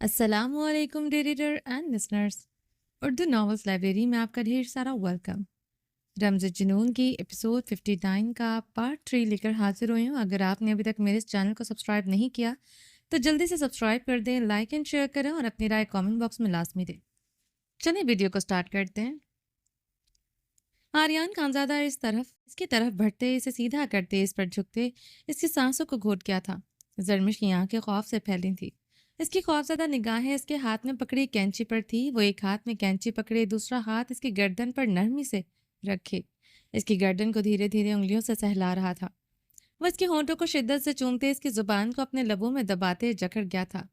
السلام علیکم reader and listeners. Urdu novels library میں آپ کا ڈھیر سارا ویلکم. رمز جنون کی ایپیسوڈ 59 کا پارٹ 3 لے کر حاضر ہوئی ہوں. اگر آپ نے ابھی تک میرے اس چینل کو سبسکرائب نہیں کیا تو جلدی سے سبسکرائب کر دیں، لائک اینڈ شیئر کریں اور اپنی رائے کامنٹ باکس میں لازمی دیں. چلیں ویڈیو کو سٹارٹ کرتے ہیں. آریان خانزادہ اس کی طرف بڑھتے، اسے سیدھا کرتے، اس پر جھکتے، اس کی سانسوں کو گھوٹ گیا تھا. زرمش کی آنکھیں خوف سے پھیلی تھیں. اس کی خوفزدہ نگاہیں اس کے ہاتھ میں پکڑی کینچی پر تھی. وہ ایک ہاتھ میں کینچی پکڑے، دوسرا ہاتھ اس کی گردن پر نرمی سے رکھے، اس کی گردن کو دھیرے دھیرے انگلیوں سے سہلا رہا تھا. وہ اس کے ہونٹوں کو شدت سے چومتے، اس کی زبان کو اپنے لبوں میں دباتے جکڑ گیا تھا.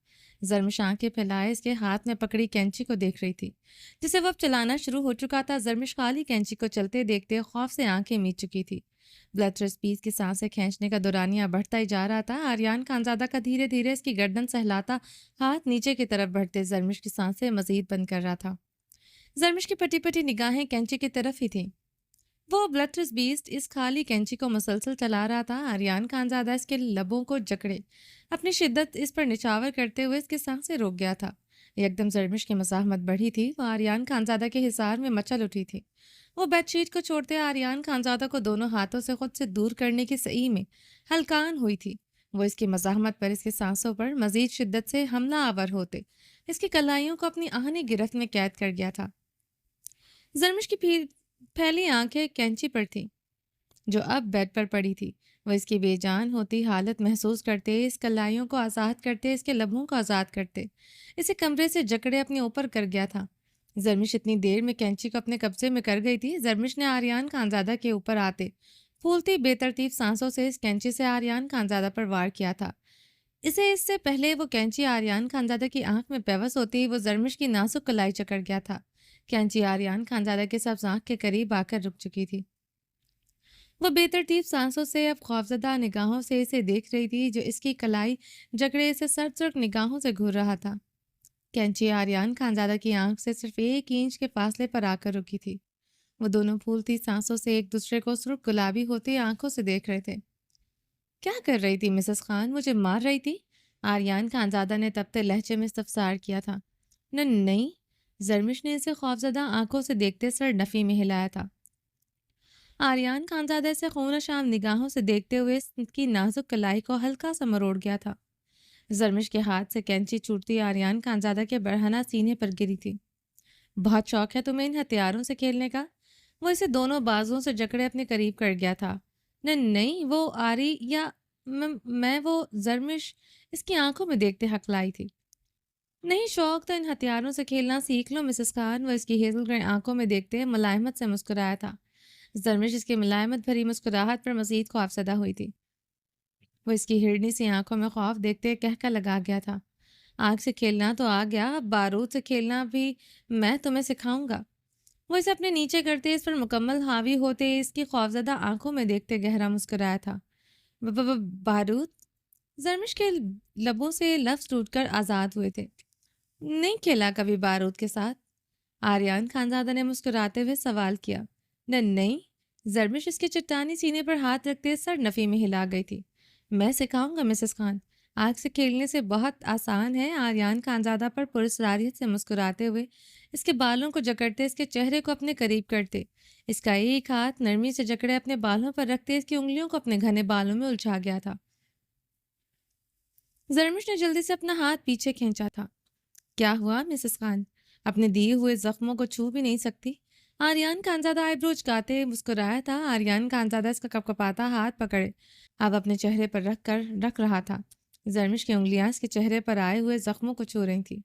زرمش آنکھیں پھیلائے اس کے ہاتھ میں پکڑی کینچی کو دیکھ رہی تھی، جسے وہ اب چلانا شروع ہو چکا تھا. زرمش خالی کینچی کو چلتے دیکھتے خوف سے آنکھیں میچ چکی تھی. بلتر اسپیس کی سانسیں کھینچنے کا دورانیہ بڑھتا ہی جا رہا تھا. آریان خانزادہ کا دھیرے دھیرے اس کی گردن سہلاتا ہاتھ نیچے کی طرف بڑھتے زرمش کی سانسیں مزید بند کر رہا تھا. زرمش کی پٹی پٹی نگاہیں کینچی کی طرف ہی تھیں. وہ بلٹرس بیسٹ اس خالی کینچی کو مسلسل چلا رہا تھا. آریان خانزادہ اس کے لبوں کو جکڑے اپنی شدت اس پر نچھاور کرتے ہوئے اس کی سانسیں روک گیا تھا. یکدم زرمش کی مزاحمت بڑھی تھی. وہ آریان خانزادہ کے حصار میں مچل اٹھی تھی. وہ بیڈ شیٹ کو چھوڑتے آریان خانزادہ کو دونوں ہاتھوں سے خود سے دور کرنے کی سعی میں ہلکان ہوئی تھی. وہ اس کی مزاحمت پر، اس کی سانسوں پر مزید شدت سے حملہ آور ہوتے اس کی کلائیوں کو اپنی آہنی گرفت میں قید کر گیا تھا. زرمش کی پھیلی آنکھیں کینچی پر تھیں جو اب بیڈ پر پڑی تھی. وہ اس کی بے جان ہوتی حالت محسوس کرتے، اس کلائیوں کو آزاد کرتے، اس کے لبوں کو آزاد کرتے، اسے کمرے سے جکڑے اپنے اوپر کر گیا تھا. زرمش اتنی دیر میں کینچی کو اپنے قبضے میں کر گئی تھی. زرمش نے آریان خانزادہ کے اوپر آتے پھولتی بے ترتیب سانسوں سے اس کینچی سے آریان خانزادہ پر وار کیا تھا. اس سے پہلے وہ کینچی آریان خانزادہ کی آنکھ میں پیوست ہوتی وہ زرمش کی نازک کلائی چکر گیا تھا. کینچی آریان خانزادہ کے سبز آنکھ کے قریب آ کر رک چکی تھی. وہ بے ترتیب سانسوں سے اب خوفزدہ نگاہوں سے اسے دیکھ رہی تھی جو اس کی کلائی جکڑے اسے سرد سرخ نگاہوں سے گھور رہا تھا. کینچی آریان خانزادہ کی آنکھ سے صرف 1 انچ کے فاصلے پر آ کر رکی تھی. وہ دونوں پھولتی سانسوں سے ایک دوسرے کو سرخ گلابی ہوتی آنکھوں سے دیکھ رہے تھے. کیا کر رہی تھی مسز خان؟ مجھے مار رہی تھی؟ آریان خانزادہ نے تبتے لہجے میں استفسار کیا تھا. نہیں، زرمش نے اسے خوفزدہ آنکھوں سے دیکھتے سر نفی میں ہلایا تھا. آریان خانزادہ سے خون شام نگاہوں سے دیکھتے ہوئے اس کی نازک کلائی کو ہلکا سا مروڑ گیا تھا. زرمش کے ہاتھ سے کینچی چھوٹتی آریان خانزادہ کے برہنہ سینے پر گری تھی. بہت شوق ہے تمہیں ان ہتھیاروں سے کھیلنے کا؟ وہ اسے دونوں بازوؤں سے جکڑے اپنے قریب کر گیا تھا. نہیں، وہ آری یا میں وہ زرمش اس کی آنکھوں میں دیکھتے ہکلائی تھی. نہیں، شوق تو ان ہتھیاروں سے کھیلنا سیکھ لو مسز خان. وہ اس کی ہیزل گرے آنکھوں میں دیکھتے ملائمت سے مسکرایا تھا. زرمش اس کی ملائمت بھری مسکراہٹ پر مزید خوفزدہ ہوئی تھی. وہ اس کی ہرنی سی آنکھوں میں خوف دیکھتے کہکا لگا گیا تھا. آگ سے کھیلنا تو آ گیا، اب بارود سے کھیلنا بھی میں تمہیں سکھاؤں گا. وہ اسے اپنے نیچے کرتے اس پر مکمل حاوی ہوتے اس کی خوفزدہ آنکھوں میں دیکھتے گہرا مسکرایا تھا. بارود؟ زرمش کے لبوں سے لفظ ٹوٹ کر آزاد ہوئے تھے. نہیں کھیلا کبھی بارود کے ساتھ؟ آریان خانزادہ نے مسکراتے ہوئے سوال کیا. نہیں. زرمش اس کے چٹانی سینے پر ہاتھ رکھتے سر نفی میں ہلا گئی تھی. میں سکھاؤں گا مسز خان، آگ سے کھیلنے سے بہت آسان ہے. آریان خانزادہ پر پراسراریت سے مسکراتے ہوئے اس کے بالوں کو جکڑتے اس کے چہرے کو اپنے قریب کرتے، اس کا ایک ہاتھ نرمی سے جکڑے اپنے بالوں پر رکھتے اس کی انگلیوں کو اپنے گھنے بالوں میں الجھا گیا تھا. زرمش نے جلدی سے اپنا ہاتھ پیچھے کھینچا تھا. کیا ہوا مسز خان؟ اپنے دیے ہوئے زخموں کو چھو بھی نہیں سکتی؟ آریان خانزادہ آئی برو اچکاتے مسکرایا تھا. آریان خانزادہ اس کا کپکپاتا ہاتھ پکڑے اب اپنے چہرے پر رکھ رہا تھا. زرمش کی انگلیاں اس کے چہرے پر آئے ہوئے زخموں کو چھو رہی تھی.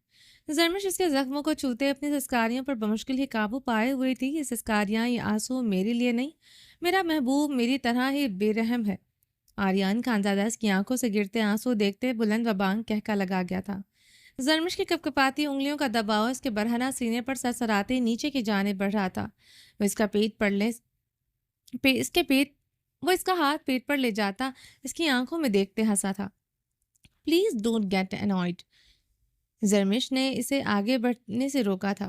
زرمش اس کے زخموں کو چھوتے اپنی سسکاریوں پر بمشکل ہی قابو پائے ہوئی تھی. یہ سسکاریاں، یہ آنسو میرے لیے نہیں، میرا محبوب میری طرح ہی بے رحم ہے. آریان خانزادہ اس کی آنکھوں سے گرتے آنسو دیکھتے بلند و بانگ کہکا لگا گیا تھا. زرمش کی کپکپاتی انگلیوں کا دباؤ اس کے برہنہ سینے پر سرسراتے نیچے کی جانب بڑھ رہا تھا. وہ اس کا ہاتھ پیٹ پر لے جاتا اس کی آنکھوں میں دیکھتے ہنسا تھا. Please don't get involved. Zarmish نے اسے آگے بڑھنے سے روکا تھا.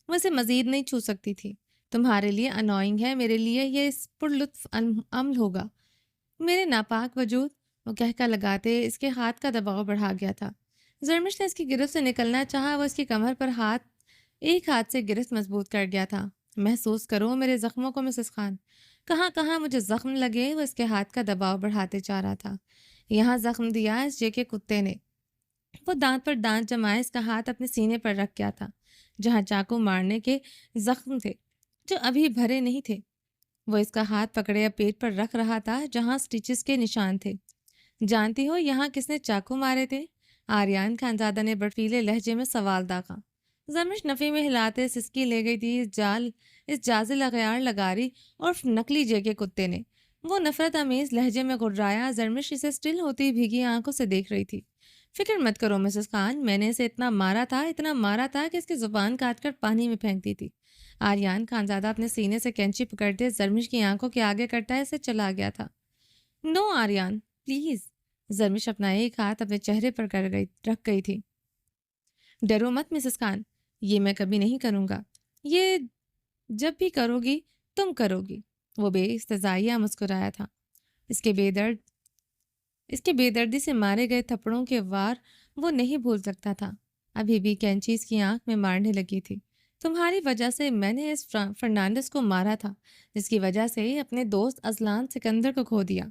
وہ اسے مزید نہیں چھو سکتی تھی. تمہارے لیے انوائنگ ہے، میرے لیے یہ اس پر لطف عمل ہوگا. میرے ناپاک وجود، وہ کہکا لگاتے اس کے ہاتھ کا دباؤ بڑھا گیا تھا. زرمش نے اس کی گرفت سے نکلنا چاہا، وہ اس کی کمر پر ایک ہاتھ سے گرفت مضبوط کر گیا تھا۔ محسوس کرو میرے زخموں کو مسز خان، کہاں کہاں مجھے زخم لگے، وہ اس کے ہاتھ کا دباؤ بڑھاتے جا رہا تھا۔ یہاں زخم دیا اس جے کے کتے نے۔ وہ دانت پر دانت جمائے اس کا ہاتھ اپنے سینے پر رکھ گیا تھا، جہاں چاقو مارنے کے زخم تھے جو ابھی بھرے نہیں تھے۔ وہ اس کا ہاتھ پکڑے اب پیٹ پر رکھ رہا تھا جہاں سٹیچز کے نشان تھے۔ جانتی ہو یہاں کس نے چاقو مارے تھے؟ آریان خانزادہ نے برفیلے لہجے میں سوال داغا۔ زرمش نفی میں ہلاتے سسکی لے گئی تھی اس جازل اغیار لگاری اور نکلی جے کے کتے نے۔ وہ نفرت امیز لہجے میں گھررایا۔ زرمش اسے سٹل ہوتی بھیگی آنکھوں سے دیکھ رہی تھی۔ فکر مت کرو مسز خان، میں نے اسے اتنا مارا تھا کہ اس کی زبان کاٹ کر پانی میں پھینکتی تھی۔ آریان خانزادہ اپنے سینے سے کینچی پکڑتے زرمش کی آنکھوں کے آگے کرتا ہے اسے چلا گیا تھا۔ نو آریان پلیز۔ زرمش اپنا ایک ہاتھ اپنے چہرے پر رکھ گئی تھی۔ ڈرو مت مسز خان، یہ میں کبھی نہیں کروں گا۔ یہ جب بھی کرو گی تم کرو گی۔ وہ بے استضائیہ مسکرایا تھا۔ اس کے بے دردی سے مارے گئے تھپڑوں کے وار وہ نہیں بھول سکتا تھا۔ ابھی بھی کینچی اس کی آنکھ میں مارنے لگی تھی۔ تمہاری وجہ سے میں نے اس فرنانڈس کو مارا تھا، جس کی وجہ سے اپنے دوست ازلان سکندر کو کھو دیا۔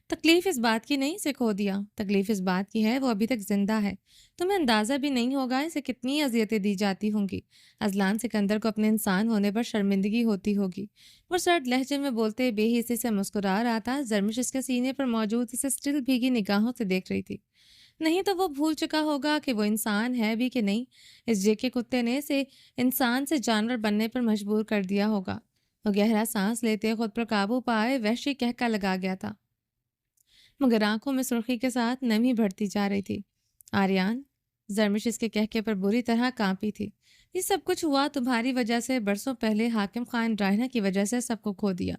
تکلیف اس بات کی نہیں اسے کھو دیا، تکلیف اس بات کی ہے وہ ابھی تک زندہ ہے۔ تمہیں اندازہ بھی نہیں ہوگا اسے کتنی اذیتیں دی جاتی ہوں گی۔ ازلان سکندر کو اپنے انسان ہونے پر شرمندگی ہوتی ہوگی۔ وہ سرد لہجے میں بولتے بے حسی سے مسکرا رہا تھا۔ زرمش اس کے سینے پر موجود اسے سٹل بھیگی نگاہوں سے دیکھ رہی تھی۔ نہیں تو وہ بھول چکا ہوگا کہ وہ انسان ہے بھی کہ نہیں۔ اس جے کے کتے نے اسے انسان سے جانور بننے پر مجبور کر دیا ہوگا۔ وہ گہرا سانس لیتے خود پر قابو پائے وحشی کہکا لگا گیا تھا، مگر آنکھوں میں سرخی کے ساتھ نمی بڑھتی جا رہی تھی۔ آریان، زرمش اس کے کہکے پر بری طرح کانپی تھی۔ یہ سب کچھ ہوا تمہاری وجہ سے۔ برسوں پہلے حاکم خان رائنا کی وجہ سے سب کو کھو دیا۔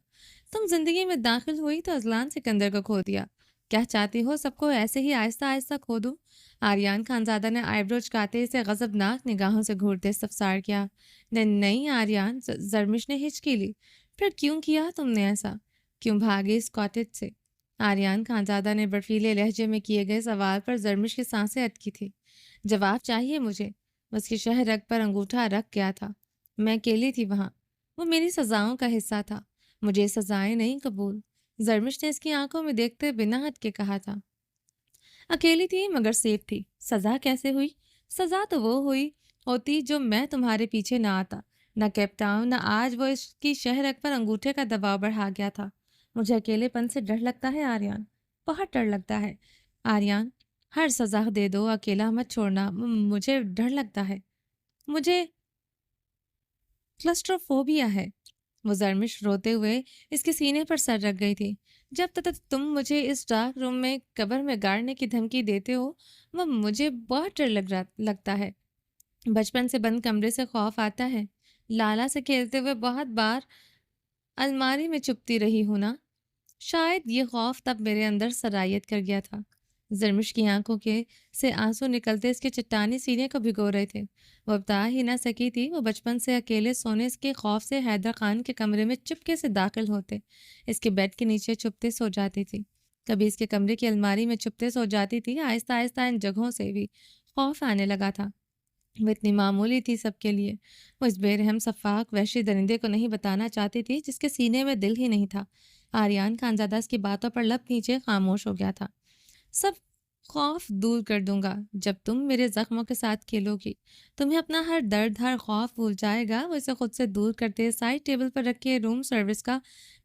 تم زندگی میں داخل ہوئی تو ازلان سکندر کو کھو دیا۔ کیا چاہتی ہو سب کو ایسے ہی آہستہ آہستہ کھو دوں؟ آریان خانزادہ نے آئیبرو چکاتے اسے غضبناک نگاہوں سے گھورتے استفسار کیا۔ نہیں آریان، زرمش نے ہچکی لی۔ پھر کیوں کیا تم نے ایسا؟ کیوں بھاگے اس کاٹیج سے؟ آریان خانزادہ نے برفیلے لہجے میں کیے گئے سوال پر زرمش کی سانسیں اٹکی تھی۔ جواب چاہیے مجھے۔ اس کی شہ رگ پر انگوٹھا رکھ گیا تھا۔ میں اکیلی تھی وہاں، وہ میری سزاؤں کا حصہ تھا، مجھے سزائیں نہیں قبول۔ زرمش نے اس کی آنکھوں میں دیکھتے بنا ہٹ کے کہا تھا۔ اکیلی تھی مگر سیف تھی۔ سزا کیسے ہوئی؟ سزا تو وہ ہوتی جو میں تمہارے پیچھے نہ آتا، نہ کیپ ٹاؤن، نہ آج وہ اس کی شہ رگ پر انگوٹھے کا دباؤ بڑھا گیا تھا۔ مجھے اکیلے پن سے ڈر لگتا ہے آریان، بہت ڈر لگتا ہے۔ آریان، ہر سزا دے دو، اکیلا مت چھوڑنا، مجھے ڈر لگتا ہے، مجھے کلسٹروفوبیا ہے۔ وہ زرمش روتے ہوئے اس کے سینے پر سر رکھ گئی تھی۔ جب تک تم مجھے اس ڈارک روم میں قبر میں گاڑنے کی دھمکی دیتے ہو، وہ مجھے بہت ڈر لگتا ہے۔ بچپن سے بند کمرے سے خوف آتا ہے۔ لالا سے کھیلتے ہوئے بہت بار الماری میں چھپتی رہی ہوں نا، شاید یہ خوف تب میرے اندر سرایت کر گیا تھا۔ زرمش کی آنکھوں سے آنسو نکلتے اس کے چٹانی سینے کو بھگو رہے تھے۔ وہ بتا ہی نہ سکی تھی وہ بچپن سے اکیلے سونے کے خوف سے حیدر خان کے کمرے میں چپکے سے داخل ہوتے، اس کے بیڈ کے نیچے چھپتے سو جاتی تھی، کبھی اس کے کمرے کی الماری میں چھپتے سو جاتی تھی۔ آہستہ آہستہ ان جگہوں سے بھی خوف آنے لگا تھا۔ وہ اتنی معمولی تھی سب کے لیے۔ وہ اس بے رحم سفاک وحشی درندے کو نہیں بتانا چاہتی تھی جس کے سینے میں دل ہی نہیں تھا۔ آریان خانزادہ اس کی باتوں پر لب نیچے خاموش ہو گیا تھا۔ سب خوف دور کر دوں گا جب تم میرے زخموں کے ساتھ کھیلو گی۔ تمہیں اپنا ہر درد، ہر خوف بھول جائے گا۔ وہ اسے خود سے دور کرتے سائڈ ٹیبل پر رکھے روم سروس کا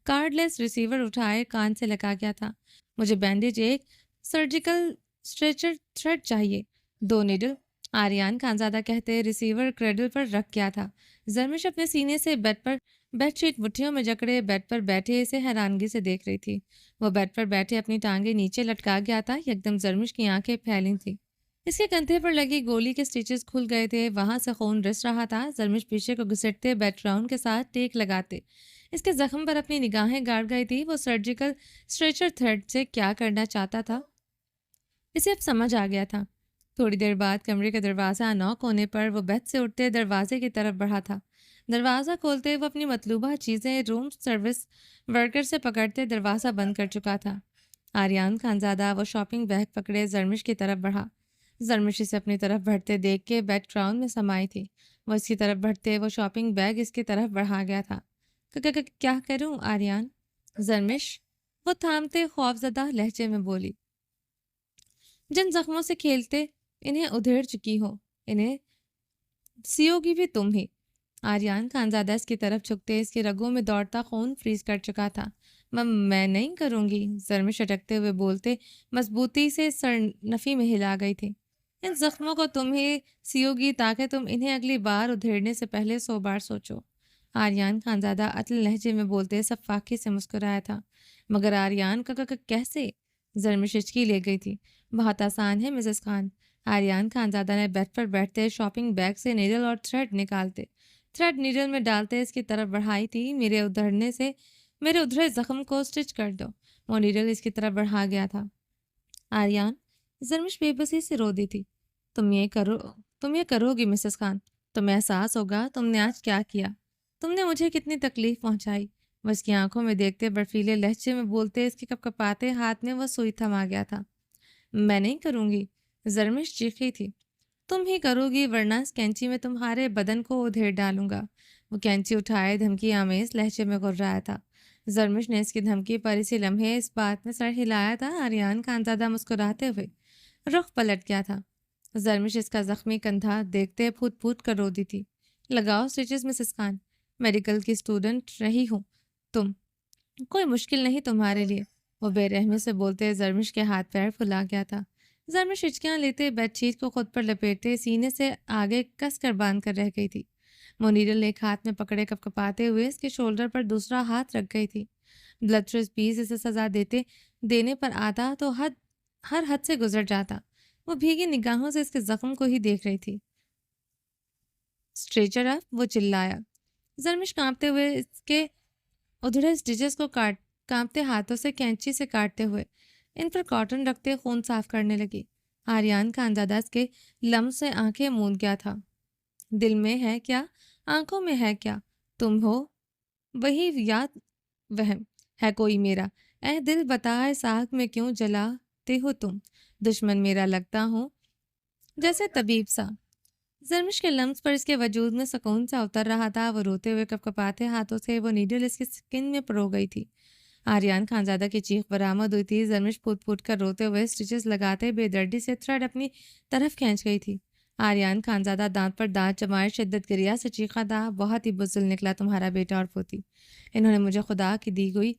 کارڈ لیس ریسیور اٹھائے کان سے لگا گیا تھا۔ مجھے بینڈیج، ایک سرجیکل اسٹریچر، تھریڈ چاہیے، 2 نیڈل، آریان خانزادہ کہتے ریسیور کریڈل پر رکھ گیا تھا۔ زرمش اپنے سینے سے بیڈ شیٹ مٹھیوں میں جکڑے بیڈ پر بیٹھے اسے حیرانگی سے دیکھ رہی تھی۔ وہ بیڈ پر بیٹھے اپنی ٹانگیں نیچے لٹکا گیا تھا۔ یکدم زرمش کی آنکھیں پھیلی تھیں۔ اس کے کندھے پر لگی گولی کے سٹیچز کھل گئے تھے، وہاں سے خون رس رہا تھا۔ زرمش پیچھے کو گھسٹتے بیڈ راؤنڈ کے ساتھ ٹیک لگاتے اس کے زخم پر اپنی نگاہیں گاڑ گئی تھی۔ وہ سرجیکل اسٹریچر تھریڈ سے کیا کرنا چاہتا تھا اسے اب سمجھ آ گیا تھا۔ تھوڑی دیر بعد کمرے کا دروازہ ناک ہونے پر وہ بیڈ سے اٹھتے دروازے کی طرف بڑھا تھا۔ دروازہ کھولتے وہ اپنی مطلوبہ چیزیں روم سروس ورکر سے پکڑتے دروازہ بند کر چکا تھا۔ آریان خانزادہ وہ شاپنگ بیگ پکڑے زرمش کی طرف بڑھا۔ زرمش اسے اپنی طرف بڑھتے دیکھ کے بیک گراؤنڈ میں سمائی تھی۔ وہ اس کی طرف بڑھتے وہ شاپنگ بیگ اس کی طرف بڑھا گیا تھا۔ کیا کروں آریان؟ زرمش وہ تھامتے خوفزدہ لہجے میں بولی۔ جن زخموں سے کھیلتے انہیں ادھیڑ چکی ہو، انہیں سیو گی بھی تم ہی۔ آریان خانزادہ اس کی طرف جھکتے اس کی رگوں میں دوڑتا خون فریز کر چکا تھا۔ میں نہیں کروں گی، زرمش اٹکتے ہوئے بولتے مضبوطی سے سر نفی میں ہلا گئی تھی۔ ان زخموں کو تم ہی سیو گی تاکہ تم انہیں اگلی بار ادھیڑنے سے پہلے 100 بار سوچو۔ آریان خانزادہ عتل لہجے میں بولتے سب فاقے سے مسکرایا تھا۔ مگر آریان کا کیسے؟ زرمش ہچکی لے گئی تھی۔ بہت آسان ہے مسز خان۔ آریان خانزادہ نے بیڈ پر بیٹھتے شاپنگ بیگ سے نیڈل اور تھریڈ نکالتے تھریڈ نیڈل میں ڈالتے اس کی طرف بڑھائی تھی۔ میرے ادھرے زخم کو سٹچ کر دو۔ وہ نیڈل اس کی طرف بڑھا گیا تھا۔ آریان، زرمش بے بسی سے رو دی تھی۔ تم یہ کرو گی مسز خان، تمہیں احساس ہوگا تم نے آج کیا کیا، تم نے مجھے کتنی تکلیف پہنچائی۔ وہ اس کی آنکھوں میں دیکھتے برفیلے لہجے میں بولتے اس کے کپکپاتے ہاتھ میں وہ سوئی تھما گیا تھا۔ میں نہیں کروں گی، زرمش چیخی تھی۔ تم ہی کرو گی ورنہ اس کینچی میں تمہارے بدن کو ادھیڑ ڈالوں گا۔ وہ کینچی اٹھائے دھمکی آمیز لہجے میں غرایا تھا۔ زرمش نے اس کی دھمکی پر اسی لمحے اس بات میں سر ہلایا تھا۔ آریان خانزادہ مسکراتے ہوئے رخ پلٹ گیا تھا۔ زرمش اس کا زخمی کندھا دیکھتے پھوٹ پھوٹ کر رو دی تھی۔ لگاؤ سٹیچز مسز خان، میڈیکل کی اسٹوڈنٹ رہی ہوں تم، کوئی مشکل نہیں تمہارے لیے۔ وہ بے رحمی سے بولتے زرمش کے ہاتھ پیر پھلا گیا تھا۔ زرمش ہچکیاں لیتے بیڈ شیٹ کو خود پر لپیٹتے سینے سے آگے کس کر باندھ کر رہ گئی تھی۔ وہ نیڈل ایک ہاتھ میں پکڑے کپکپاتے ہوئے اس کے شولڈر پر دوسرا ہاتھ رکھ گئی تھی۔ بلٹرس پیس اسے سزا دینے پر آتا تو ہر حد سے گزر جاتا۔ وہ بھیگی نگاہوں سے اس کے زخم کو ہی دیکھ رہی تھی۔ اسٹریچر اپ، وہ چلایا۔ زرمش کانپتے ہوئے اس کے ادھڑے سٹیچز کو کانپتے ہاتھوں سے کینچی سے کاٹتے ہوئے ان پر کاٹن رکھتے خون صاف کرنے لگی۔ آریان خانزادہ اس کے لمس سے آنکھیں موند گیا تھا۔ دل میں ہے کیا، آنکھوں میں ہے کیا، تم ہو وہی یاد وہم ہے کوئی میرا، اے دل بتائے ساکھ میں کیوں جلاتے ہو تم، دشمن میرا لگتا ہوں جیسے طبیب سا۔ زرمش کے لمس پر اس کے وجود میں سکون سا اتر رہا تھا۔ وہ روتے ہوئے کپکپاتے ہاتھوں سے وہ نیڈل اس کی سکن میں پرو گئی تھی۔ آریان خانزادہ کی چیخ برآمد ہوئی تھی۔ زرمش پھوٹ پھوٹ کر روتے ہوئے سٹیچز لگاتے بے دردی سے تھریڈ اپنی طرف کھینچ گئی تھی۔ آریان خانزادہ دانت پر دانت جمائے شدت گریا سے چیخا تھا، بہت ہی بزدل نکلا تمہارا بیٹا اور پوتی، انہوں نے مجھے خدا کی دی ہوئی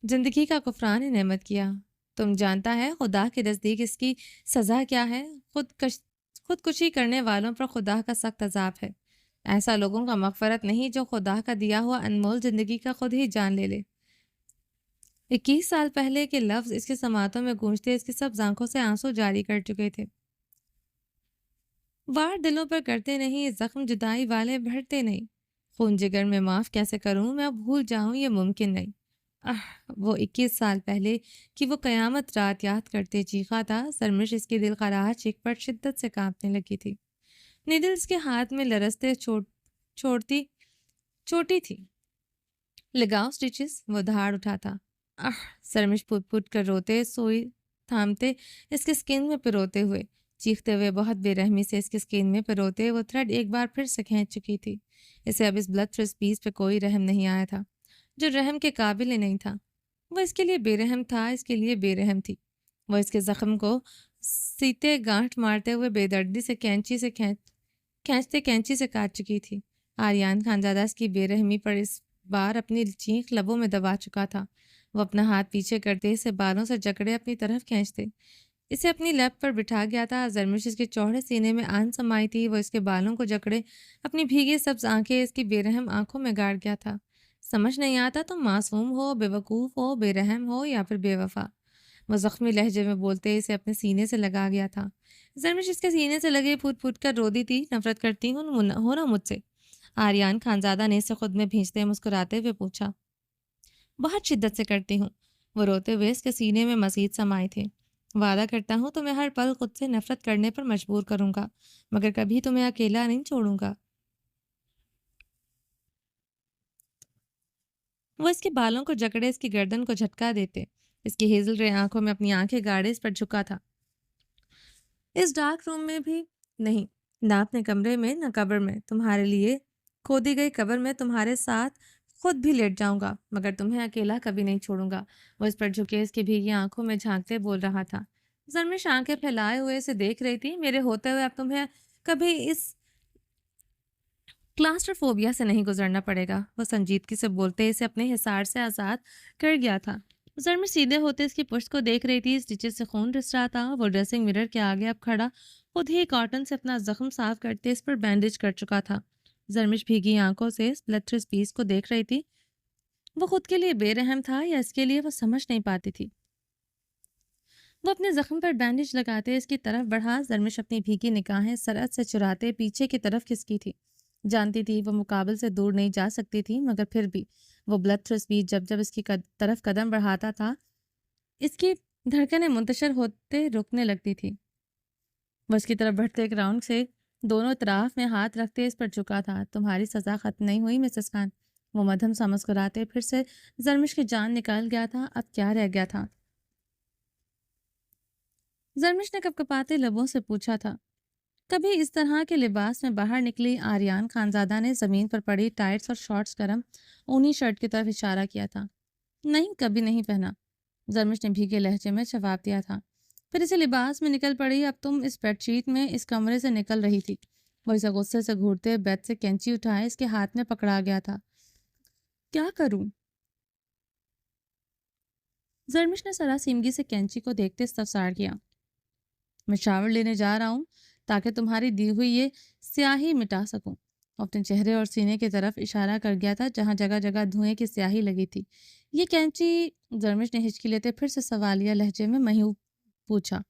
زندگی کا کفران نعمت کیا۔ تم جانتا ہے خدا کے نزدیک اس کی سزا کیا ہے؟ خودکشی کرنے والوں پر خدا کا سخت عذاب ہے۔ ایسا لوگوں کا مغفرت نہیں جو خدا کا دیا ہوا انمول زندگی کا خود ہی جان لے 21 سال پہلے کے لفظ اس کے سماعتوں میں گونجتے اس کی سب آنکھوں سے آنسو جاری کر چکے تھے۔ وار دلوں پر کرتے نہیں، زخم جدائی والے بھرتے نہیں، خون جگر میں معاف کیسے کروں، میں بھول جاؤں یہ ممکن نہیں۔ وہ 21 سال پہلے کہ وہ قیامت رات یاد کرتے چیخا تھا۔ زرمش اس کی دل خراہ چیخ پر شدت سے کانپنے لگی تھی۔ نیڈلز کے ہاتھ میں لرزتے چھوٹی تھی۔ لگاؤ سٹیچز، وہ دھاڑ اٹھا تھا۔ زرمش پھٹ پھٹ کر روتے سوئی تھامتے اس کے سکن میں پروتے ہوئے چیختے ہوئے بہت بے رحمی سے اس کے سکن میں پروتے وہ تھریڈ ایک بار پھر سے کھینچ چکی تھی۔ اسے اب اس بلڈ فریس پیس پہ کوئی رحم نہیں آیا تھا، جو رحم کے قابل ہی نہیں تھا۔ وہ اس کے لیے بے رحم تھا، اس کے لیے بے رحم تھی۔ وہ اس کے زخم کو سیتے گانٹھ مارتے ہوئے بے دردی سے کینچی سے کاٹ چکی تھی۔ آریان خانزادہ اس کی بے رحمی پر اس بار اپنی چیخ لبوں میں دبا چکا تھا۔ وہ اپنا ہاتھ پیچھے کرتے اسے بالوں سے جکڑے اپنی طرف کھینچتے اسے اپنی لیفٹ پر بٹھا گیا تھا۔ زرمش اس کے چوڑے سینے میں آن سمائی تھی۔ وہ اس کے بالوں کو جکڑے اپنی بھیگی سبز آنکھیں اس کی بے رحم آنکھوں میں گاڑ گیا تھا۔ سمجھ نہیں آتا تم معصوم ہو، بے وقوف ہو، بے رحم ہو یا پھر بے وفا، وہ زخمی لہجے میں بولتے اسے اپنے سینے سے لگا گیا تھا۔ زرمش اس کے سینے سے لگے پھوٹ پھوٹ کر رو دی تھی۔ نفرت کرتی ہوں نا مجھ سے؟ آریان خانزادہ نے اسے خود میں بھینچتے مسکراتے ہوئے پوچھا۔ بہت شدت سے کرتی ہوں، وہ روتے ہوئے اس کے سینے میں مزید سمائے تھے۔ وعدہ کرتا ہوں تمہیں ہر پل خود سے نفرت کرنے پر مجبور کروں گا، مگر کبھی تمہیں اکیلا نہیں چھوڑوں گا۔ وہ اس کے بالوں کو جکڑے اس کی گردن کو جھٹکا دیتے اس کی ہیزل رے آنکھوں میں اپنی آنکھیں گاڑے اس پر جھکا تھا۔ اس ڈارک روم میں بھی نہیں، نہ اپنے کمرے میں نہ قبر میں، تمہارے لیے کھودی گئی قبر میں تمہارے ساتھ خود بھی لیٹ جاؤں گا، مگر تمہیں اکیلا کبھی نہیں چھوڑوں گا۔ وہ اس پر جھکے اس کی بھیگی آنکھوں میں جھانکتے بول رہا تھا۔ زرمش آنکھیں پھیلائے ہوئے اسے دیکھ رہی تھی۔ میرے ہوتے ہوئے اب تمہیں کبھی اس کلاسٹروفوبیا سے نہیں گزرنا پڑے گا۔ وہ سنجیدگی سے بولتے اسے اپنے حصار سے آزاد کر گیا تھا۔ زرمش سیدھے ہوتے اس کی پشت کو دیکھ رہی تھی۔ اسٹیچز سے خون رس رہا تھا۔ وہ ڈریسنگ مرر کے آگے اب کھڑا خود ہی کاٹن سے اپنا زخم صاف کرتے اس پر بینڈیج کر چکا تھا۔ زرمش بھیگی آنکھوں سے اس بلٹرس پیس کو دیکھ رہی تھی۔ وہ خود کے لیے بے رحم تھا یا اس کے لیے وہ سمجھ نہیں پاتی تھی۔ وہ اپنے زخم پر بینڈیج لگاتے اس کی طرف بڑھا۔ زرمش اپنی بھیگی نگاہیں سرعت سے چراتے پیچھے کی طرف کھسکی تھی۔ جانتی تھی وہ مقابل سے دور نہیں جا سکتی تھی، مگر پھر بھی وہ بلٹرس پیس جب جب اس کی طرف قدم بڑھاتا تھا اس کی دھڑکنیں منتشر ہوتے رکنے لگتی تھی۔ وہ اس کی طرف بڑھتے ایک راؤنڈ سے دونوں اطراف میں ہاتھ رکھتے اس پر جھکا تھا۔ تمہاری سزا ختم نہیں ہوئی مسز خان۔ وہ مدھم سا مسکراتے پھر سے زرمش کی جان نکل گیا تھا۔ اب کیا رہ گیا تھا؟ زرمش نے کپکپاتے لبوں سے پوچھا تھا۔ کبھی اس طرح کے لباس میں باہر نکلی آریان خانزادہ نے زمین پر پڑی ٹائٹس اور شارٹس گرم اونی شرٹ کی طرف اشارہ کیا تھا۔ نہیں، کبھی نہیں پہنا، زرمش نے بھیگے لہجے میں جواب دیا تھا۔ پھر اسے لباس میں نکل پڑی۔ اب تم اس بیڈ شیٹ میں اس کمرے سے نکل رہی تھی۔ وہ اسے غصے سے گھورتے بیڈ سے کینچی اٹھائے اس کے ہاتھ میں پکڑا گیا تھا۔ کیا کروں؟ زرمش نے سراسیمگی سے کینچی کو دیکھتے استفسار کیا۔ میں شاور لینے جا رہا ہوں تاکہ تمہاری دی ہوئی یہ سیاہی مٹا سکوں۔ وہ اپنے چہرے اور سینے کی طرف اشارہ کر گیا تھا جہاں جگہ جگہ دھوئیں کی سیاہی لگی تھی۔ یہ کینچی؟ زرمش نے ہچکی لیتے پھر سے سوالیہ لہجے میں محیو پوچھا۔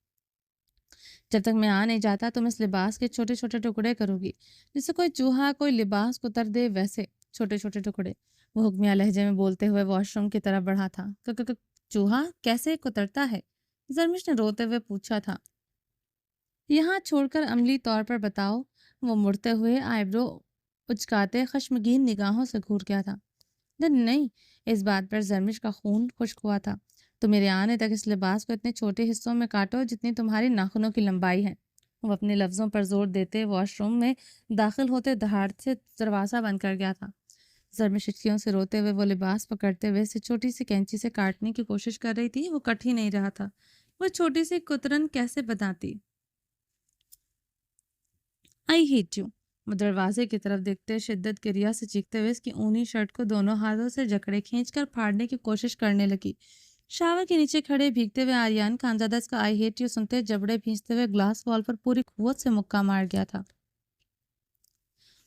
جب تک میں آ نہیں جاتا تم اس لباس کے چھوٹے چھوٹے ٹکڑے کرو گی، جسے کوئی چوہا کوئی لباس کتر دے ویسے چھوٹے چھوٹے ٹکڑے۔ وہ حکمیہ لہجے میں بولتے ہوئے واش روم کی طرف بڑھا تھا۔ چوہا کیسے کترتا ہے؟ زرمش نے روتے ہوئے پوچھا تھا۔ یہاں چھوڑ کر عملی طور پر بتاؤ۔ وہ مڑتے ہوئے آئیبرو اچکاتے خشمگین نگاہوں سے گھور گیا تھا۔ نہیں، اس بات پر زرمش کا خون خشک ہوا تھا۔ تو میرے آنے تک اس لباس کو اتنے چھوٹے حصوں میں کاٹو جتنی تمہاری ناخنوں کی لمبائی ہے۔ وہ اپنے لفظوں پر زور دیتے واش روم میں داخل ہوتے دہاڑ سے دروازہ بند کر گیا تھا۔ زرمش ہچکیوں سے روتے ہوئے وہ لباس پکڑتے ہوئے اسے چھوٹی سی کینچی سے کاٹنے کی کوشش کر رہی تھی۔ وہ کٹ ہی نہیں رہا تھا۔ وہ چھوٹی سی کترن کیسے بناتی؟ I hate you. وہ دروازے کی طرف دیکھتے شدت کے ریا سے چیختے ہوئے اس کی اونی شرٹ کو دونوں ہاتھوں سے جکڑے کھینچ کر پھاڑنے کی کوشش کرنے لگی۔ شاور کے نیچے کھڑے بھیگتے ہوئے آریان خانزادہ اس کا آئی ہیٹ یو سنتے جبڑے بھینچتے ہوئے گلاس وال پر پوری قوت سے مکہ مار گیا تھا۔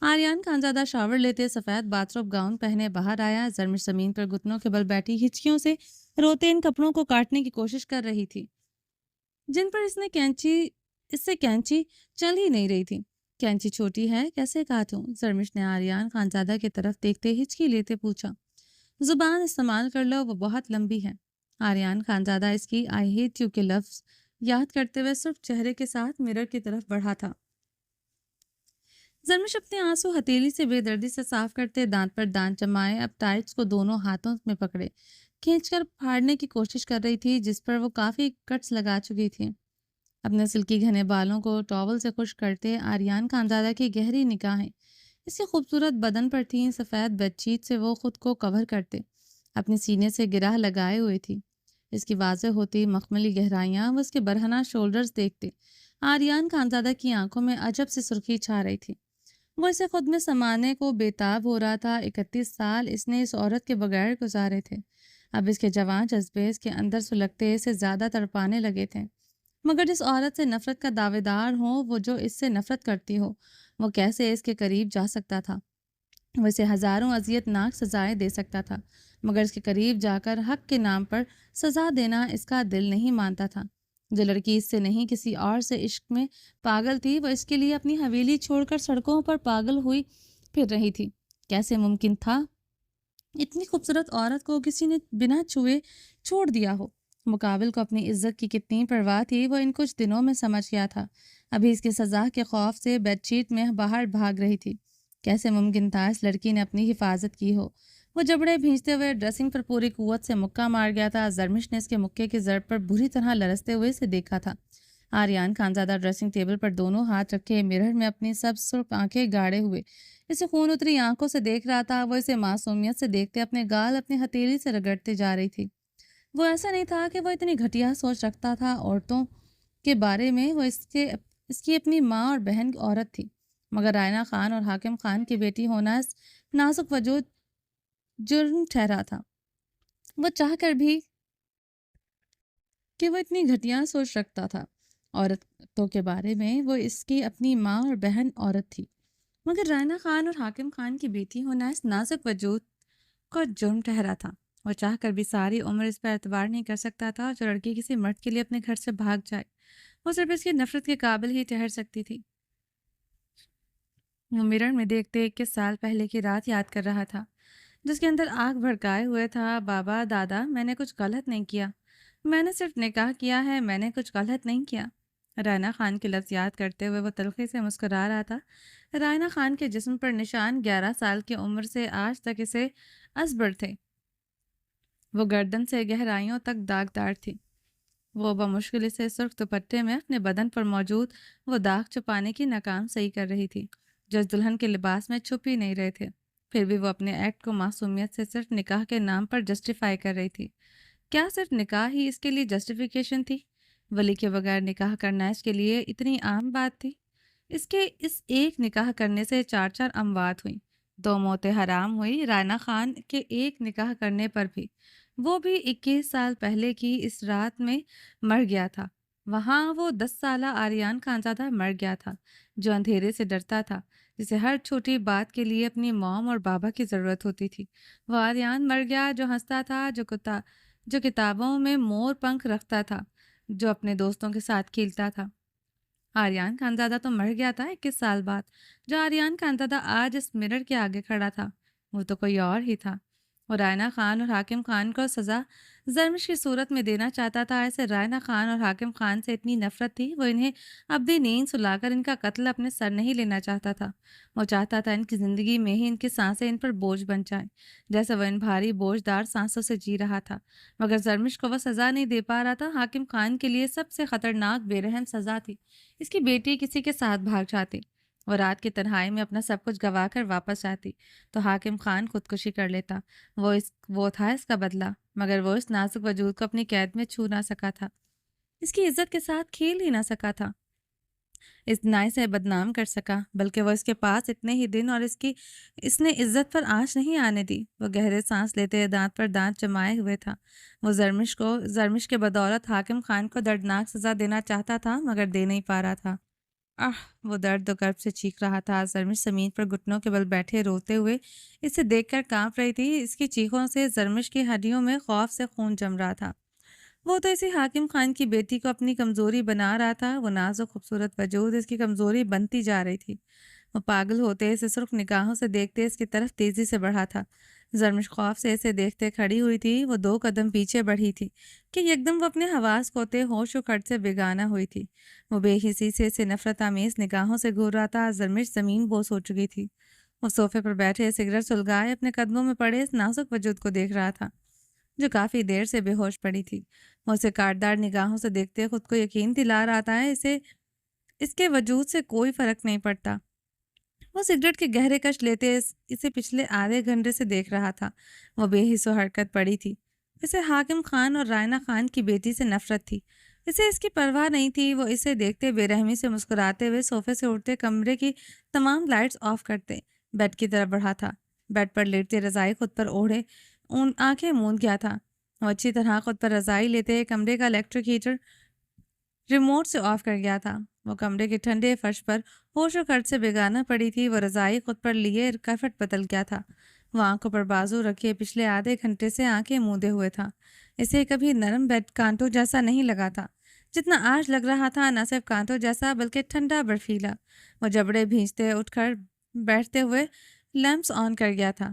آریان خانزادہ شاور لیتے سفید باتھ روب گاؤن پہنے باہر آیا۔ زرمش زمین پر گھٹنوں کے بل بیٹھی ہچکیوں سے روتے ان کپڑوں کو کاٹنے کی کوشش کر رہی تھی جن پر اس سے کینچی چل ہی نہیں رہی تھی۔ کینچی چھوٹی ہے، کیسے کاٹوں؟ زرمش نے آریان خانزادہ کی طرف دیکھتے ہچکی لیتے پوچھا۔ زبان استعمال کر لو، وہ بہت لمبی ہے۔ آریان خانزادہ اس کی آئی ہیٹ یو کے لفظ یاد کرتے ہوئے صرف چہرے کے ساتھ مرر کی طرف بڑھا تھا۔ زرمش اپنے آنسو ہتھیلی سے بے دردی سے صاف کرتے دانت پر دانت جمائے اب ٹائٹس کو دونوں ہاتھوں میں پکڑے کھینچ کر پھاڑنے کی کوشش کر رہی تھی جس پر وہ کافی کٹس لگا چکی تھی۔ اپنے سلکی گھنے بالوں کو ٹاول سے خشک کرتے آریان خانزادہ کی گہری نگاہیں اس کے خوبصورت بدن پر تھیں۔ سفید بیڈ شیٹ سے وہ خود کو کور کرتے اپنے سینے سے گرہ لگائے ہوئے تھی۔ اس کی واضح ہوتی مخملی گہرائیاں وہ اس کے برہنہ شولڈرز دیکھتے آریان خانزادہ کی آنکھوں میں عجب سی سرخی چھا رہی تھی۔ وہ اسے خود میں سمانے کو بےتاب ہو رہا تھا۔ 31 سال اس نے اس عورت کے بغیر گزارے تھے۔ اب اس کے جوان جذبے اس کے اندر سلگتے اسے زیادہ تڑپانے لگے تھے، مگر جس عورت سے نفرت کا دعوے دار ہو، وہ جو اس سے نفرت کرتی ہو، وہ کیسے اس کے قریب جا سکتا تھا؟ وہ اسے ہزاروں اذیت ناک سزائیں دے سکتا تھا، مگر اس کے قریب جا کر حق کے نام پر سزا دینا اس کا دل نہیں مانتا تھا۔ جو لڑکی اس سے نہیں کسی اور سے عشق میں پاگل تھی، وہ اس کے لیے اپنی حویلی چھوڑ کر سڑکوں پر پاگل ہوئی پھر رہی تھی۔ کیسے ممکن تھا اتنی خوبصورت عورت کو کسی نے بنا چھوئے چھوڑ دیا ہو؟ مقابل کو اپنی عزت کی کتنی پرواہ تھی وہ ان کچھ دنوں میں سمجھ گیا تھا۔ ابھی اس کی سزا کے خوف سے بیڈ شیٹ میں باہر بھاگ رہی تھی۔ کیسے ممکن تھا اس لڑکی نے اپنی حفاظت کی ہو؟ وہ جبڑے بھینچتے ہوئے ڈریسنگ پر پوری قوت سے مکہ مار گیا تھا۔ زرمش نے اس کے مکے کی ضرب پر بری طرح لرزتے ہوئے اسے دیکھا تھا۔ آریان خانزادہ ڈریسنگ ٹیبل پر دونوں ہاتھ رکھے مرر میں اپنی سب سرخ آنکھیں گاڑے ہوئے اسے خون اتری آنکھوں سے دیکھ رہا تھا۔ وہ اسے معصومیت سے دیکھتے اپنے گال اپنی ہتھیلی سے رگڑتے جا رہی تھی۔ وہ ایسا نہیں تھا کہ وہ اتنی گھٹیا سوچ رکھتا تھا عورتوں کے بارے میں، وہ اس کی اپنی ماں اور بہن کی عورت تھی، مگر رائنا خان اور حاکم خان کی بیٹی ہونا اس نازک وجود جرم ٹھہرا تھا۔ وہ چاہ کر بھی کہ وہ اتنی گھٹیا سوچ رکھتا تھا عورتوں کے بارے میں، وہ اس کی اپنی ماں اور بہن عورت تھی، مگر رائنا خان اور حاکم خان کی بیٹی ہونا اس نازک وجود کو جرم ٹھہرا تھا۔ وہ چاہ کر بھی ساری عمر اس پر اعتبار نہیں کر سکتا تھا جو لڑکی کسی مرد کے لیے اپنے گھر سے بھاگ جائے، وہ صرف اس کی نفرت کے قابل ہی ٹھہر سکتی تھی۔ وہ مرر میں دیکھتے 21 سال پہلے کی رات یاد کر رہا تھا جس کے اندر آگ بھڑکائے ہوئے تھا، بابا دادا میں نے کچھ غلط نہیں کیا، میں نے صرف نکاح کیا ہے، میں نے کچھ غلط نہیں کیا۔ رائنا خان کے لفظ یاد کرتے ہوئے وہ تلخی سے مسکرا رہا تھا۔ رائنا خان کے جسم پر نشان 11 سال کی عمر سے آج تک اسے ازبر تھے، وہ گردن سے گہرائیوں تک داغدار تھی۔ وہ بمشکل اسے سرخ دوپٹے میں اپنے بدن پر موجود وہ داغ چھپانے کی ناکام صحیح کر رہی تھی جو اس دلہن کے لباس میں چھپ ہی نہیں رہے تھے، پھر بھی وہ اپنے ایکٹ کو معصومیت سے صرف نکاح کے نام پر جسٹیفائی کر رہی تھی۔ کیا صرف نکاح ہی اس کے لیے جسٹیفیکیشن تھی؟ ولی کے بغیر نکاح کرنا اس کے لیے اتنی عام بات تھی؟ اس ایک نکاح کرنے سے 4 اموات ہوئیں، 2 موتیں حرام ہوئی۔ رائنا خان کے ایک نکاح کرنے پر بھی، وہ بھی 21 سال پہلے کی اس رات میں مر گیا تھا۔ وہاں وہ 10 سالہ آریان خانزادہ مر گیا تھا جو اندھیرے سے ڈرتا تھا، جسے ہر چھوٹی بات کے لیے اپنی موم اور بابا کی ضرورت ہوتی تھی۔ وہ آریان مر گیا جو ہنستا تھا، جو کتابوں میں مور پنکھ رکھتا تھا، جو اپنے دوستوں کے ساتھ کھیلتا تھا۔ آریان خانزادہ تو مر گیا تھا 21 سال بعد۔ جو آریان خانزادہ آج اس مرر کے آگے کھڑا تھا وہ تو کوئی اور ہی تھا۔ وہ رائنا خان اور حاکم خان کو سزا زرمش کی صورت میں دینا چاہتا تھا۔ ایسے رائنا خان اور حاکم خان سے اتنی نفرت تھی وہ انہیں ابدی نیند سلا کر ان کا قتل اپنے سر نہیں لینا چاہتا تھا۔ وہ چاہتا تھا ان کی زندگی میں ہی ان کی سانسیں ان پر بوجھ بن جائیں، جیسے وہ ان بھاری بوجھ دار سانسوں سے جی رہا تھا، مگر زرمش کو وہ سزا نہیں دے پا رہا تھا۔ حاکم خان کے لیے سب سے خطرناک بے رحم سزا تھی اس کی بیٹی کسی کے ساتھ بھاگ جاتی، وہ رات کی تنہائی میں اپنا سب کچھ گوا کر واپس آتی تو حاکم خان خودکشی کر لیتا۔ وہ تھا اس کا بدلہ، مگر وہ اس نازک وجود کو اپنی قید میں چھو نہ سکا تھا، اس کی عزت کے ساتھ کھیل ہی نہ سکا تھا، اس نائے سے بدنام کر سکا، بلکہ وہ اس کے پاس اتنے ہی دن اور اس نے عزت پر آنچ نہیں آنے دی۔ وہ گہرے سانس لیتے دانت پر دانت جمائے ہوئے تھا۔ وہ زرمش کے بدولت حاکم خان کو دردناک سزا دینا چاہتا تھا مگر دے نہیں پا رہا تھا۔ وہ درد و کرب سے چیخ رہا تھا۔ زرمش زمین پر گھٹنوں کے بل بیٹھے روتے ہوئے اسے دیکھ کر کانپ رہی تھی۔ اس کی چیخوں سے زرمش کی ہڈیوں میں خوف سے خون جم رہا تھا۔ وہ تو اسی حاکم خان کی بیٹی کو اپنی کمزوری بنا رہا تھا، وہ نازک خوبصورت وجود اس کی کمزوری بنتی جا رہی تھی۔ وہ پاگل ہوتے اسے سرخ نگاہوں سے دیکھتے اس کی طرف تیزی سے بڑھا تھا۔ زرمش خوف سے اسے دیکھتے کھڑی ہوئی تھی، وہ 2 قدم پیچھے بڑھی تھی کہ یکدم وہ اپنے حواس کھوتے ہوش و خرد سے بیگانہ ہوئی تھی۔ وہ بے حسی سے اسے نفرت آمیز نگاہوں سے گھور رہا تھا۔ زرمش زمین بوس ہو چکی تھی، وہ صوفے پر بیٹھے سگریٹ سلگائے اپنے قدموں میں پڑے اس نازک وجود کو دیکھ رہا تھا جو کافی دیر سے بے ہوش پڑی تھی۔ وہ اسے کاٹدار نگاہوں سے دیکھتے خود کو یقین دلا رہا تھا اس کے وجود سے کوئی فرق نہیں پڑتا۔ وہ سگریٹ کے گہرے کش لیتے اسے پچھلے آدھے گھنٹے سے دیکھ رہا تھا۔ وہ بے حس و حرکت پڑی تھی۔ اسے حاکم خان اور رائنا خان کی بیٹی سے نفرت تھی، اسے اس کی پرواہ نہیں تھی۔ وہ اسے دیکھتے بے رحمی سے مسکراتے ہوئے صوفے سے اٹھتے کمرے کی تمام لائٹس آف کرتے بیڈ کی طرف بڑھا تھا۔ بیڈ پر لیٹتے رضائی خود پر اوڑھے آنکھیں موند گیا تھا۔ وہ اچھی طرح خود پر رضائی لیتے کمرے کا الیکٹرک ہیٹر ریموٹ سے آف کر گیا تھا۔ وہ کمرے کے ٹھنڈے فرش پر ہوش و خرد سے بیگانہ پڑی تھی۔ وہ رضائی خود پر لیے کرفٹ بدل گیا تھا۔ وہ آنکھوں پر بازو رکھے پچھلے آدھے گھنٹے سے آنکھیں موندے ہوئے تھا۔ اسے کبھی نرم بیڈ کانٹوں جیسا نہیں لگا تھا جتنا آج لگ رہا تھا، نہ صرف کانٹوں جیسا بلکہ ٹھنڈا برفیلا۔ وہ جبڑے بھینچتے اٹھ کر بیٹھتے ہوئے لیمپس آن کر گیا تھا۔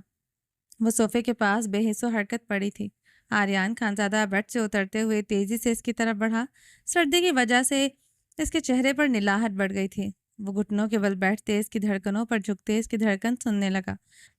وہ صوفے کے پاس بے حس و حرکت پڑی تھی۔ آریان خانزادہ بیڈ سے اترتے ہوئے تیزی سے اس کی طرف بڑھا۔ سردی کی وجہ سے اس کے چہرے پر نلاہٹ بڑھ گئی تھی۔ وہ گھٹنوں کے بل بیٹھتے اس کی دھڑکنوں پر جھکتے اس کی دھڑکن سننے لگا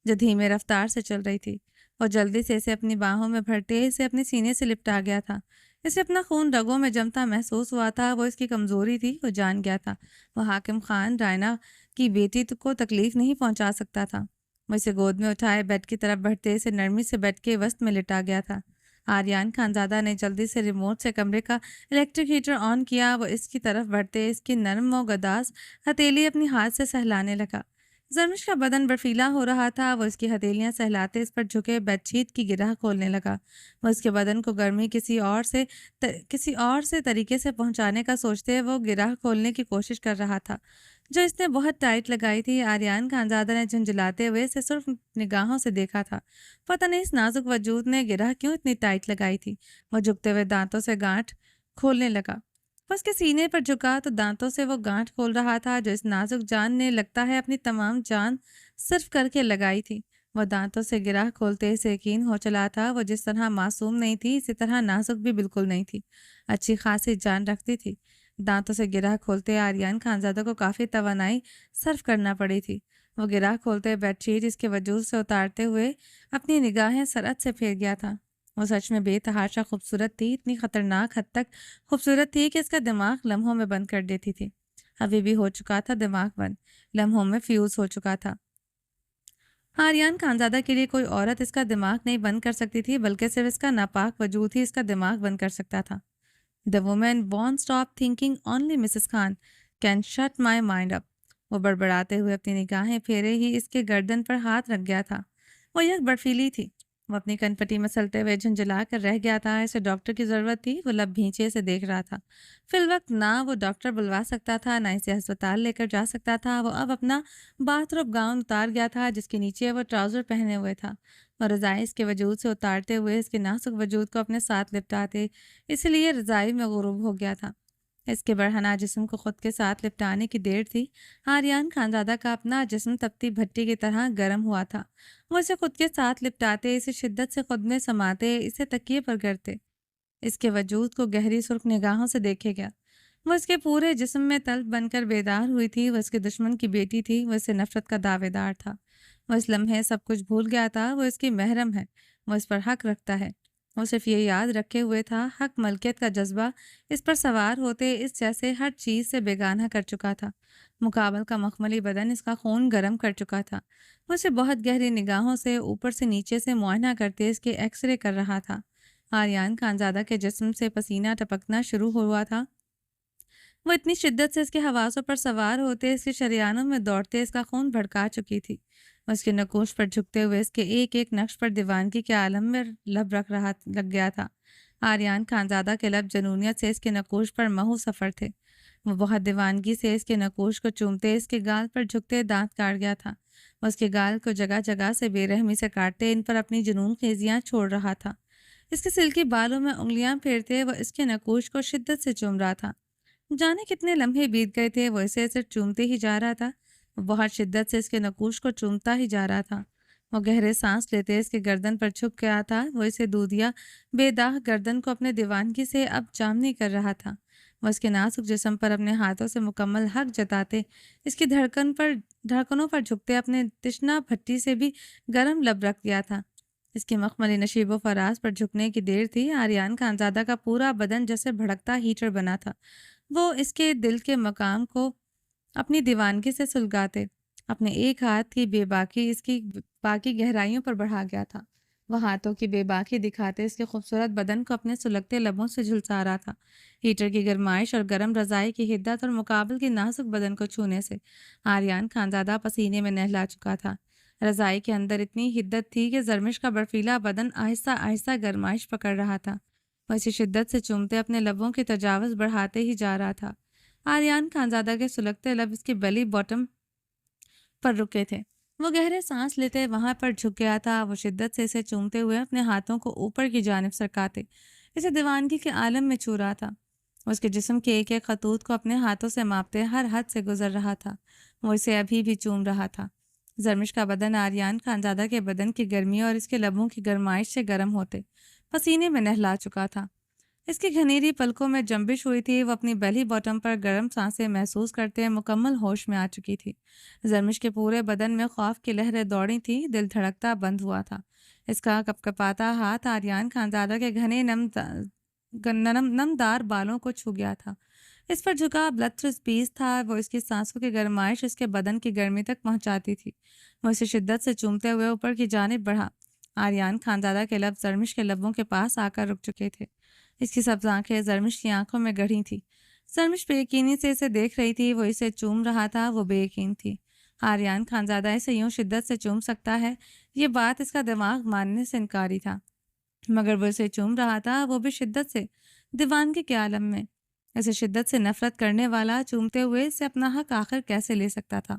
جو دھیمے رفتار سے چل رہی تھی۔ وہ جلدی سے اسے اپنی باہوں میں بھرتے اسے اپنے سینے سے لپٹا گیا تھا۔ اسے اپنا خون رگوں میں جمتا محسوس ہوا تھا۔ وہ اس کی کمزوری تھی، وہ جان گیا تھا وہ حاکم خان رائنا کی بیٹی کو تکلیف نہیں پہنچا سکتا تھا۔ وہ اسے گود میں اٹھائے بیڈ کی طرف بڑھتے اسے نرمی سے بیڈ کے وسط میں لٹا گیا تھا۔ آریان خانزادہ نے جلدی سے ریموٹ سے کمرے کا الیکٹرک ہیٹر آن کیا۔ وہ اس کی طرف بڑھتے اس کی نرم و گداز ہتھیلی اپنی ہاتھ سے سہلانے لگا۔ زرمش کا بدن برفیلا ہو رہا تھا۔ وہ اس کی ہتھیلیاں سہلاتے اس پر جھکے بیڈ شیٹ کی گرہ کھولنے لگا۔ وہ اس کے بدن کو گرمی کسی اور سے طریقے سے پہنچانے کا سوچتے وہ گرہ کھولنے کی کوشش کر رہا تھا جو اس نے بہت ٹائٹ لگائی تھی۔ آریان خانزادہ نے جھنجھلاتے ہوئے اسے صرف نگاہوں سے دیکھا تھا۔ پتہ نہیں اس نازک وجود نے گرہ کیوں اتنی ٹائٹ لگائی تھی۔ وہ جھکتے ہوئے دانتوں سے گانٹھ کھولنے لگا۔ وہ اس کے سینے پر جھکا تو دانتوں سے وہ گانٹھ کھول رہا تھا جو اس نازک جان نے لگتا ہے اپنی تمام جان صرف کر کے لگائی تھی۔ وہ دانتوں سے گرہ کھولتے اسے یقین ہو چلا تھا وہ جس طرح معصوم نہیں تھی اسی طرح نازک بھی بالکل نہیں تھی، اچھی خاصی جان رکھتی تھی۔ دانتوں سے گرہ کھولتے آریان خانزادہ کو کافی توانائی صرف کرنا پڑی تھی۔ وہ گرہ کھولتے بیڈ شیٹ اس کے وجود سے اتارتے ہوئے اپنی نگاہیں سرعت سے پھیر گیا تھا۔ وہ سچ میں بے تحاشا خوبصورت تھی، اتنی خطرناک حد تک خوبصورت تھی کہ اس کا دماغ لمحوں میں بند کر دیتی تھی۔ ابھی بھی ہو چکا تھا دماغ بند، لمحوں میں فیوز ہو چکا تھا۔ آریان خانزادہ کے لیے کوئی عورت اس کا دماغ نہیں بند کر سکتی تھی بلکہ صرف اس کا ناپاک وجود ہی اس کا دماغ بند کر سکتا تھا۔ The woman won't stop thinking, only Mrs. Khan can shut my mind up۔ وہ بڑبڑاتے ہوئے اپنی نگاہیں پھیرے ہی اس کے گردن پر ہاتھ رکھ گیا تھا۔ وہ یک برفیلی تھی۔ وہ اپنی کن پٹی مسلتے ہوئے جھنجھلا کر رہ گیا تھا۔ اسے ڈاکٹر کی ضرورت تھی۔ وہ لب بھینچے سے دیکھ رہا تھا۔ فی الوقت نہ وہ ڈاکٹر بلوا سکتا تھا نہ اسے ہسپتال لے کر جا سکتا تھا۔ وہ اب اپنا باتھ روب گاؤن اتار گیا تھا جس کے نیچے وہ ٹراؤزر پہنے ہوئے تھا۔ وہ رضائی اس کے وجود سے اتارتے ہوئے اس کے نازک وجود کو اپنے ساتھ لپٹاتے اس لیے رضائی میں غروب ہو گیا تھا۔ اس کے برہنہ جسم کو خود کے ساتھ لپٹانے کی دیر تھی۔ آریان خانزادہ کا اپنا جسم تپتی بھٹی کی طرح گرم ہوا تھا۔ وہ اسے خود کے ساتھ لپٹاتے اسے شدت سے خود میں سماتے اسے تکیے پر کرتے اس کے وجود کو گہری سرخ نگاہوں سے دیکھے گیا۔ وہ اس کے پورے جسم میں طلب بن کر بیدار ہوئی تھی۔ وہ اس کے دشمن کی بیٹی تھی۔ وہ اسے نفرت کا دعوے دار تھا۔ وہ اس لمحے سب کچھ بھول گیا تھا۔ وہ اس کی محرم ہے، وہ اس پر حق رکھتا ہے۔ وہ صرف یہ یاد رکھے ہوئے تھا حق ملکیت کا جذبہ اس پر سوار ہوتے اس جیسے ہر چیز سے بیگانہ کر چکا تھا۔ مقابل کا مخملی بدن اس کا خون گرم کر چکا تھا۔ وہ اسے بہت گہری نگاہوں سے اوپر سے نیچے سے معائنہ کرتے اس کے ایکس رے کر رہا تھا۔ آریان خانزادہ کے جسم سے پسینہ ٹپکنا شروع ہوا تھا۔ وہ اتنی شدت سے اس کے حواسوں پر سوار ہوتے اس کے شریانوں میں دوڑتے اس کا خون بھڑکا چکی تھی۔ وہ اس کے نقوش پر جھکتے ہوئے اس کے ایک ایک نقش پر دیوانگی کے عالم میں لب لگ گیا تھا۔ آریان خانزادہ کے لب جنونیت سے اس کے نقوش پر مہو سفر تھے۔ وہ بہت دیوانگی سے اس کے نقوش کو چومتے اس کے گال پر جھکتے دانت کاٹ گیا تھا۔ وہ اس کے گال کو جگہ جگہ سے بے رحمی سے کاٹتے ان پر اپنی جنون خیزیاں چھوڑ رہا تھا۔ اس کے سلکی بالوں میں انگلیاں پھیرتے وہ اس کے نقوش کو شدت سے چوم رہا تھا۔ جانے کتنے لمحے بیت گئے تھے وہ اسے صرف چومتے ہی جا رہا تھا۔ وہ بہت شدت سے اس کے نقوش کو چومتا ہی جا رہا تھا۔ وہ گہرے سانس لیتے اس کے گردن پر چھپ گیا تھا۔ وہ اسے دودھیا بے داغ گردن کو اپنے دیوانگی سے اب جامنی کر رہا تھا۔ وہ اس کے نازک جسم پر اپنے ہاتھوں سے مکمل حق جتاتے اس کی دھڑکنوں پر جھکتے اپنے تشنا بھٹی سے بھی گرم لب رکھ دیا تھا۔ اس کی مخملی نشیب و فراز پر جھکنے کی دیر تھی۔ آریان خانزادہ کا پورا بدن جیسے بھڑکتا ہیٹر بنا تھا۔ وہ اس کے دل کے مقام کو اپنی دیوانگی سے سلگاتے اپنے ایک ہاتھ کی بے باکی اس کی باقی گہرائیوں پر بڑھا گیا تھا۔ وہ ہاتھوں کی بے باکی دکھاتے اس کے خوبصورت بدن کو اپنے سلگتے لبوں سے جھلسا رہا تھا۔ ہیٹر کی گرمائش اور گرم رضائی کی حدت اور مقابل کی نازک بدن کو چھونے سے آریان خانزادہ پسینے میں نہلا چکا تھا۔ رضائی کے اندر اتنی حدت تھی کہ زرمش کا برفیلا بدن آہستہ آہستہ گرمائش پکڑ رہا تھا۔ وہ اسی شدت سے چومتے اپنے لبوں کی تجاوز بڑھاتے ہی جا رہا تھا۔ آریان خانزادہ کے سلگتے لب اس کی بیلی باٹم پر رکے تھے۔ وہ گہرے سانس لیتے وہاں پر جھک گیا تھا۔ وہ شدت سے اسے چومتے ہوئے اپنے ہاتھوں کو اوپر کی جانب سرکاتے اسے دیوانگی کے عالم میں چھو رہا تھا۔ وہ اس کے جسم کے ایک ایک خطوط کو اپنے ہاتھوں سے ماپتے ہر حد سے گزر رہا تھا۔ وہ اسے ابھی بھی چوم رہا تھا۔ زرمش کا بدن آریان خانزادہ کے بدن کی گرمی اور اس کے لبوں کی گرمائش سے گرم ہوتے پسینے میں نہلا چکا تھا۔ اس کی گھنیری پلکوں میں جنبش ہوئی تھی۔ وہ اپنی بیلی باٹم پر گرم سانسیں محسوس کرتے مکمل ہوش میں آ چکی تھی۔ زرمش کے پورے بدن میں خوف کی لہریں دوڑی تھیں۔ دل دھڑکتا بند ہوا تھا۔ اس کا کپکپاتا ہاتھ آریان خانزادہ کے گھنے نم نمدار بالوں کو چھو گیا تھا۔ اس پر جھکا بلترس بیز تھا، وہ اس کی سانسوں کی گرمائش اس کے بدن کی گرمی تک پہنچاتی تھی۔ وہ اسے شدت سے چومتے ہوئے اوپر کی جانب بڑھا۔ آریان خانزادہ کے لب زرمش کے لبوں کے پاس آ کر رک چکے تھے۔ اس کی سبز آنکھیں زرمش کی آنکھوں میں گڑھی تھیں۔ زرمش بے یقینی سے اسے دیکھ رہی تھی، وہ اسے چوم رہا تھا، وہ بے یقین تھی۔ آریان خانزادہ اسے یوں شدت سے چوم سکتا ہے، یہ بات اس کا دماغ ماننے سے انکاری تھا، مگر وہ اسے چوم رہا تھا، وہ بھی شدت سے، دیوانگی کے عالم میں۔ اسے شدت سے نفرت کرنے والا چومتے ہوئے اسے اپنا حق آخر کیسے لے سکتا تھا؟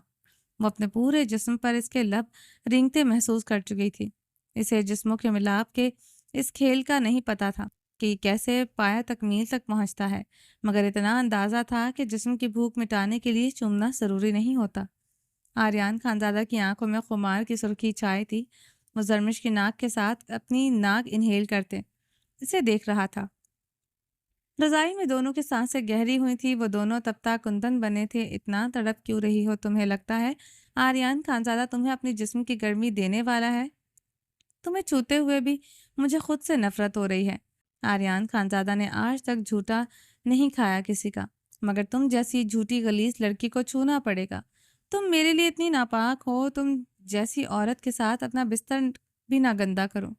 وہ اپنے پورے جسم پر اس کے لب رینگتے محسوس کر چکی تھی۔ اسے جسموں کے ملاپ کے اس کھیل کا نہیں پتا تھا کہ یہ کیسے پایا تکمیل تک پہنچتا ہے، مگر اتنا اندازہ تھا کہ جسم کی بھوک مٹانے کے لیے چومنا ضروری نہیں ہوتا۔ آریان خانزادہ کی آنکھوں میں خمار کی سرخی چھائی تھی۔ وہ زرمش کی ناک کے ساتھ اپنی ناک انہیل کرتے اسے دیکھ رہا تھا۔ رضائی میں دونوں کی سانسیں گہری ہوئی تھی، وہ دونوں تپتا کندن بنے تھے۔ اتنا تڑپ کیوں رہی ہو؟ تمہیں لگتا ہے آریان خانزادہ تمہیں اپنی جسم کی گرمی دینے والا ہے؟ تمہیں چھوتے ہوئے بھی مجھے خود سے نفرت ہو رہی ہے۔ آریان خانزادہ نے آج تک جھوٹا نہیں کھایا کسی کا، مگر تم جیسی جھوٹی غلیظ لڑکی کو چھونا پڑے گا۔ تم میرے لیے اتنی ناپاک ہو، تم جیسی عورت کے ساتھ اپنا بستر بھی نہ گندا کرو۔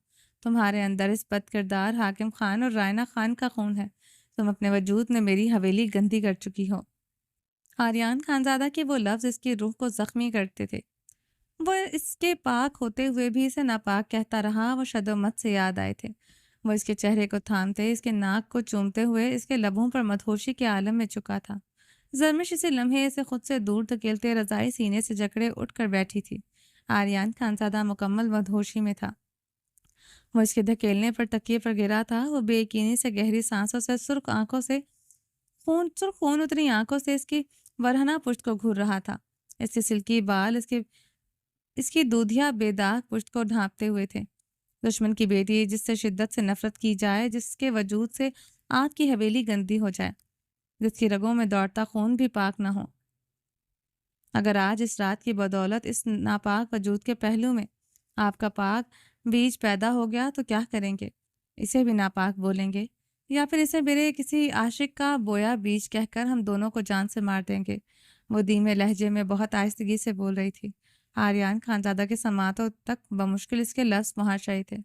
تمہارے اندر اس بد کردار حاکم خان اور رائنا خان کا خون ہے۔ تم اپنے وجود میں میری حویلی گندی کر چکی ہو۔ آریان خانزادہ کے وہ لفظ اس کی روح کو زخمی کرتے تھے۔ وہ اس کے پاک ہوتے ہوئے بھی اسے ناپاک کہتا رہا۔ وہ شد و مت سے یاد آئے تھے۔ وہ اس کے چہرے کو تھامتے، اس کے ناک کو چومتے ہوئے اس کے لبوں پر مدہوشی کے عالم میں چکا تھا۔ زرمش اسی لمحے اسے خود سے دور دھکیلتے رضائی سینے سے جکڑے اٹھ کر بیٹھی تھی۔ آریان خانزادہ مکمل مدہوشی میں تھا۔ وہ اس کے دھکیلنے پر تکیے پر گرا تھا۔ وہ بے یقینی سے گہری سانسوں سے سرخ خون اتری آنکھوں سے اس کی ورہنہ پشت کو گھور رہا تھا۔ اس کے سلکی بال اس کی دودھیا بے داغ پشت کو ڈھانپتے ہوئے تھے۔ دشمن کی بیٹی جس سے شدت سے نفرت کی جائے، جس کے وجود سے آگ کی حویلی گندی ہو جائے، جس کی رگوں میں دوڑتا خون بھی پاک نہ ہو، اگر آج اس رات کی بدولت اس ناپاک وجود کے پہلو میں آپ کا پاک بیج پیدا ہو گیا تو کیا کریں گے؟ اسے بھی ناپاک بولیں گے، یا پھر اسے میرے کسی عاشق کا بویا بیج کہہ کر ہم دونوں کو جان سے مار دیں گے؟ وہ دھیمے لہجے میں بہت آہستگی سے بول رہی تھی۔ آریان خانزادہ کے سماعتوں تک بمشکل اس کے لفظ پہنچ رہے تھے۔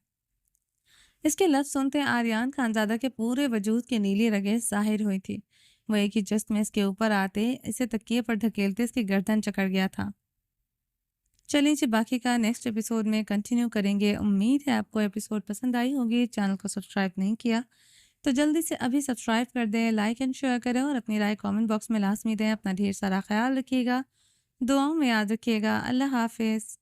اس کے لفظ سنتے آریان خانزادہ کے پورے وجود کی نیلی رگیں ظاہر ہوئی تھی۔ وہ ایک ہی جست میں اس کے اوپر آتے، اسے تکیے پر دھکیلتے اس کی گردن جکڑ گیا تھا۔ چلیے جی، باقی کا نیکسٹ ایپیسوڈ میں کنٹینیو کریں گے۔ امید ہے آپ کو ایپیسوڈ پسند آئی ہوگی۔ چینل کو سبسکرائب نہیں کیا تو جلدی سے ابھی سبسکرائب کر دیں، لائک اینڈ شیئر کریں اور اپنی رائے کامنٹ باکس میں لازمی دیں۔ اپنا ڈھیر سارا خیال رکھیے گا، دعاؤں میں یاد رکھیے گا۔ اللہ حافظ۔